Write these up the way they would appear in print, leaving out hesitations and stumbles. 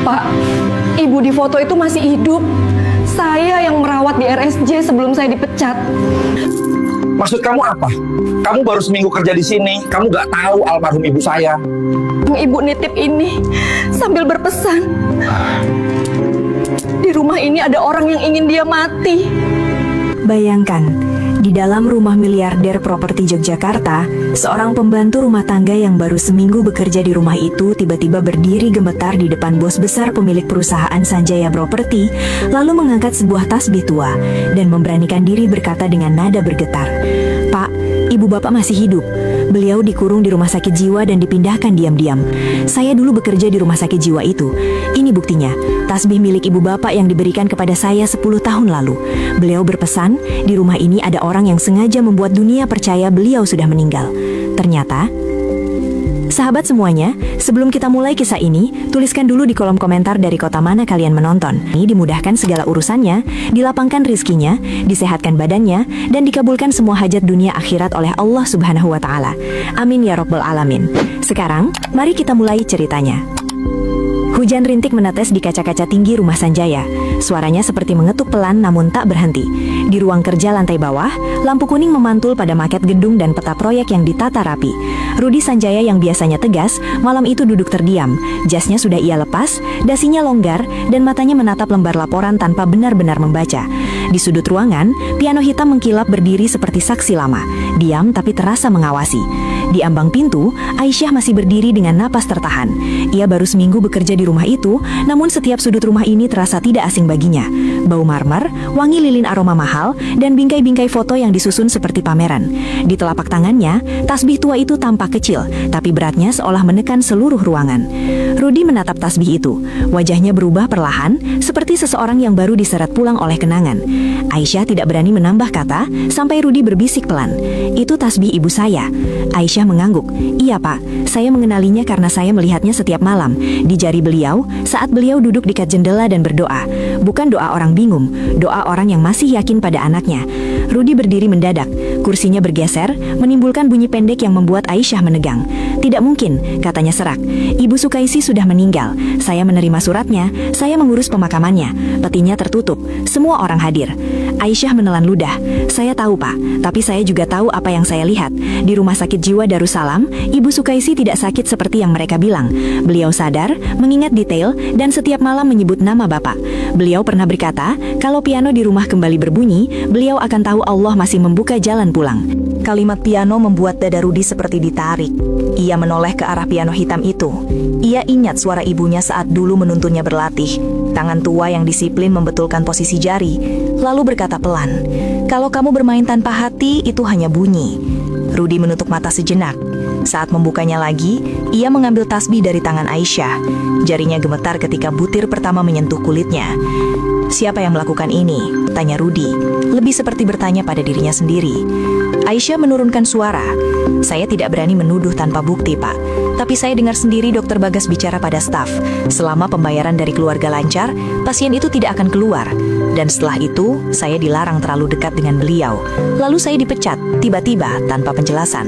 Pak, ibu di foto itu masih hidup. Saya yang merawat di RSJ sebelum saya dipecat. Maksud kamu apa? Kamu baru seminggu kerja di sini, kamu gak tahu almarhum ibu saya. Ibu nitip ini sambil berpesan, di rumah ini ada orang yang ingin dia mati. Bayangkan, di dalam rumah miliarder properti Yogyakarta, seorang pembantu rumah tangga yang baru seminggu bekerja di rumah itu tiba-tiba berdiri gemetar di depan bos besar pemilik perusahaan Sanjaya Properti, lalu mengangkat sebuah tasbih tua dan memberanikan diri berkata dengan nada bergetar, "Pak, ibu bapak masih hidup. Beliau dikurung di rumah sakit jiwa dan dipindahkan diam-diam. Saya dulu bekerja di rumah sakit jiwa itu. Ini buktinya, tasbih milik ibu bapak yang diberikan kepada saya 10 tahun lalu. Beliau berpesan, di rumah ini ada orang yang sengaja membuat dunia percaya beliau sudah meninggal. Ternyata..." Sahabat semuanya, sebelum kita mulai kisah ini, tuliskan dulu di kolom komentar dari kota mana kalian menonton. Ini dimudahkan segala urusannya, dilapangkan rizkinya, disehatkan badannya, dan dikabulkan semua hajat dunia akhirat oleh Allah Subhanahu wa Ta'ala. Amin ya Rabbal Alamin. Sekarang, mari kita mulai ceritanya. Hujan rintik menetes di kaca-kaca tinggi rumah Sanjaya. Suaranya seperti mengetuk pelan namun tak berhenti. Di ruang kerja lantai bawah, lampu kuning memantul pada maket gedung dan peta proyek yang ditata rapi. Rudi Sanjaya yang biasanya tegas, malam itu duduk terdiam. Jasnya sudah ia lepas, dasinya longgar, dan matanya menatap lembar laporan tanpa benar-benar membaca. Di sudut ruangan, piano hitam mengkilap berdiri seperti saksi lama. Diam tapi terasa mengawasi. Di ambang pintu, Aisyah masih berdiri dengan napas tertahan. Ia baru seminggu bekerja di rumah itu, namun setiap sudut rumah ini terasa tidak asing baginya. Bau marmer, wangi lilin aroma mahal, dan bingkai-bingkai foto yang disusun seperti pameran. Di telapak tangannya, tasbih tua itu tampak kecil, tapi beratnya seolah menekan seluruh ruangan. Rudi menatap tasbih itu. Wajahnya berubah perlahan, seperti seseorang yang baru diseret pulang oleh kenangan. Aisyah tidak berani menambah kata, sampai Rudi berbisik pelan, "Itu tasbih ibu saya." Aisyah mengangguk, "Iya pak, saya mengenalinya karena saya melihatnya setiap malam di jari beliau saat beliau duduk dekat jendela dan berdoa. Bukan doa orang bingung, doa orang yang masih yakin pada anaknya." Rudi berdiri mendadak, kursinya bergeser, menimbulkan bunyi pendek yang membuat Aisyah menegang. "Tidak mungkin," katanya serak. "Ibu Sukaisi sudah meninggal. Saya menerima suratnya, saya mengurus pemakamannya. Petinya tertutup, semua orang hadir." Aisyah menelan ludah. "Saya tahu pak, tapi saya juga tahu apa yang saya lihat. Di rumah sakit jiwa Darussalam, Ibu Sukaisi tidak sakit seperti yang mereka bilang. Beliau sadar, mengingat detail, dan setiap malam menyebut nama bapak. Beliau pernah berkata, kalau piano di rumah kembali berbunyi, beliau akan tahu Allah masih membuka jalan pulang." Kalimat piano membuat dada Rudi seperti ditarik. Ia menoleh ke arah piano hitam itu. Ia ingat suara ibunya saat dulu menuntunnya berlatih. Tangan tua yang disiplin membetulkan posisi jari, lalu berkata pelan, "Kalau kamu bermain tanpa hati, itu hanya bunyi." Rudi menutup mata sejenak. Saat membukanya lagi, ia mengambil tasbih dari tangan Aisyah. Jarinya gemetar ketika butir pertama menyentuh kulitnya. "Siapa yang melakukan ini?" tanya Rudi, lebih seperti bertanya pada dirinya sendiri. Aisyah menurunkan suara. "Saya tidak berani menuduh tanpa bukti, Pak. Tapi saya dengar sendiri Dokter Bagas bicara pada staf. Selama pembayaran dari keluarga lancar, pasien itu tidak akan keluar. Dan setelah itu, saya dilarang terlalu dekat dengan beliau. Lalu saya dipecat, tiba-tiba tanpa penjelasan."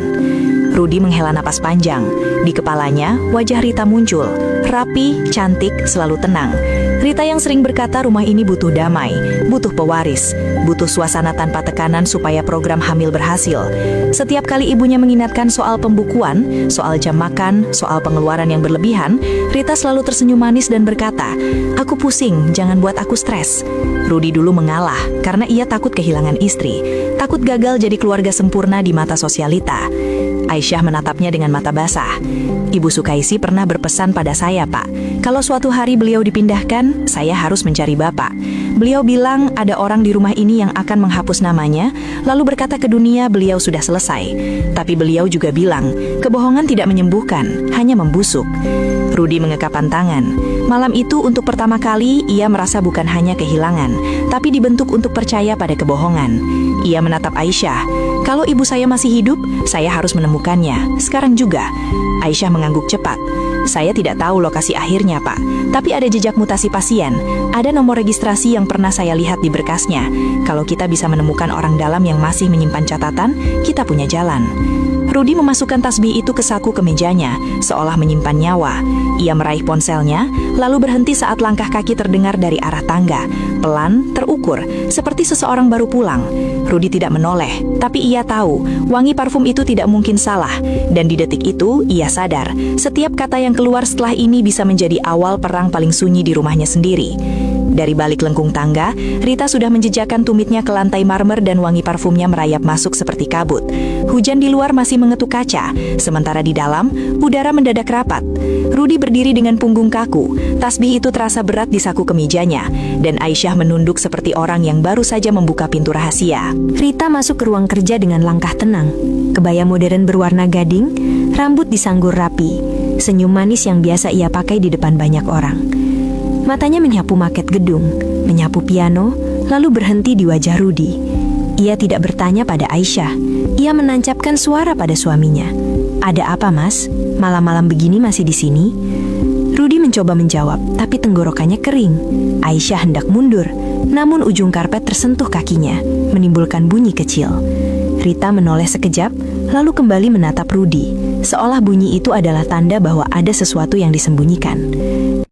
Rudi menghela napas panjang. Di kepalanya, wajah Rita muncul. Rapi, cantik, selalu tenang. Rita yang sering berkata rumah ini butuh damai, butuh pewaris, butuh suasana tanpa tekanan supaya program hamil berhasil. Setiap kali ibunya mengingatkan soal pembukuan, soal jam makan, soal pengeluaran yang berlebihan, Rita selalu tersenyum manis dan berkata, "Aku pusing, jangan buat aku stres." Rudi dulu mengalah karena ia takut kehilangan istri, takut gagal jadi keluarga sempurna di mata sosialita. Aisyah menatapnya dengan mata basah. "Ibu Sukaisi pernah berpesan pada saya, Pak. Kalau suatu hari beliau dipindahkan, saya harus mencari Bapak. Beliau bilang ada orang di rumah ini yang akan menghapus namanya, lalu berkata ke dunia beliau sudah selesai. Tapi beliau juga bilang, kebohongan tidak menyembuhkan, hanya membusuk." Rudi mengekapkan tangan. Malam itu untuk pertama kali ia merasa bukan hanya kehilangan, tapi dibentuk untuk percaya pada kebohongan. Ia menatap Aisyah. "Kalau ibu saya masih hidup, saya harus menemukannya. Sekarang juga." Aisyah mengangguk cepat. "Saya tidak tahu lokasi akhirnya, Pak. Tapi ada jejak mutasi pasien. Ada nomor registrasi yang pernah saya lihat di berkasnya. Kalau kita bisa menemukan orang dalam yang masih menyimpan catatan, kita punya jalan." Rudi memasukkan tasbih itu ke saku kemejanya, seolah menyimpan nyawa. Ia meraih ponselnya, lalu berhenti saat langkah kaki terdengar dari arah tangga. Pelan, terukur, seperti seseorang baru pulang. Rudi tidak menoleh, tapi ia tahu wangi parfum itu tidak mungkin salah. Dan di detik itu, ia sadar setiap kata yang keluar setelah ini bisa menjadi awal perang paling sunyi di rumahnya sendiri. Dari balik lengkung tangga, Rita sudah menjejakkan tumitnya ke lantai marmer dan wangi parfumnya merayap masuk seperti kabut. Hujan di luar masih mengetuk kaca, sementara di dalam, udara mendadak rapat. Rudi berdiri dengan punggung kaku, tasbih itu terasa berat di saku kemejanya, dan Aisyah menunduk seperti orang yang baru saja membuka pintu rahasia. Rita masuk ke ruang kerja dengan langkah tenang. Kebaya modern berwarna gading, rambut disanggur rapi, senyum manis yang biasa ia pakai di depan banyak orang. Matanya menyapu maket gedung, menyapu piano, lalu berhenti di wajah Rudi. Ia tidak bertanya pada Aisyah. Ia menancapkan suara pada suaminya. "Ada apa, Mas? Malam-malam begini masih di sini?" Rudi mencoba menjawab, tapi tenggorokannya kering. Aisyah hendak mundur, namun ujung karpet tersentuh kakinya, menimbulkan bunyi kecil. Rita menoleh sekejap, lalu kembali menatap Rudi, seolah bunyi itu adalah tanda bahwa ada sesuatu yang disembunyikan.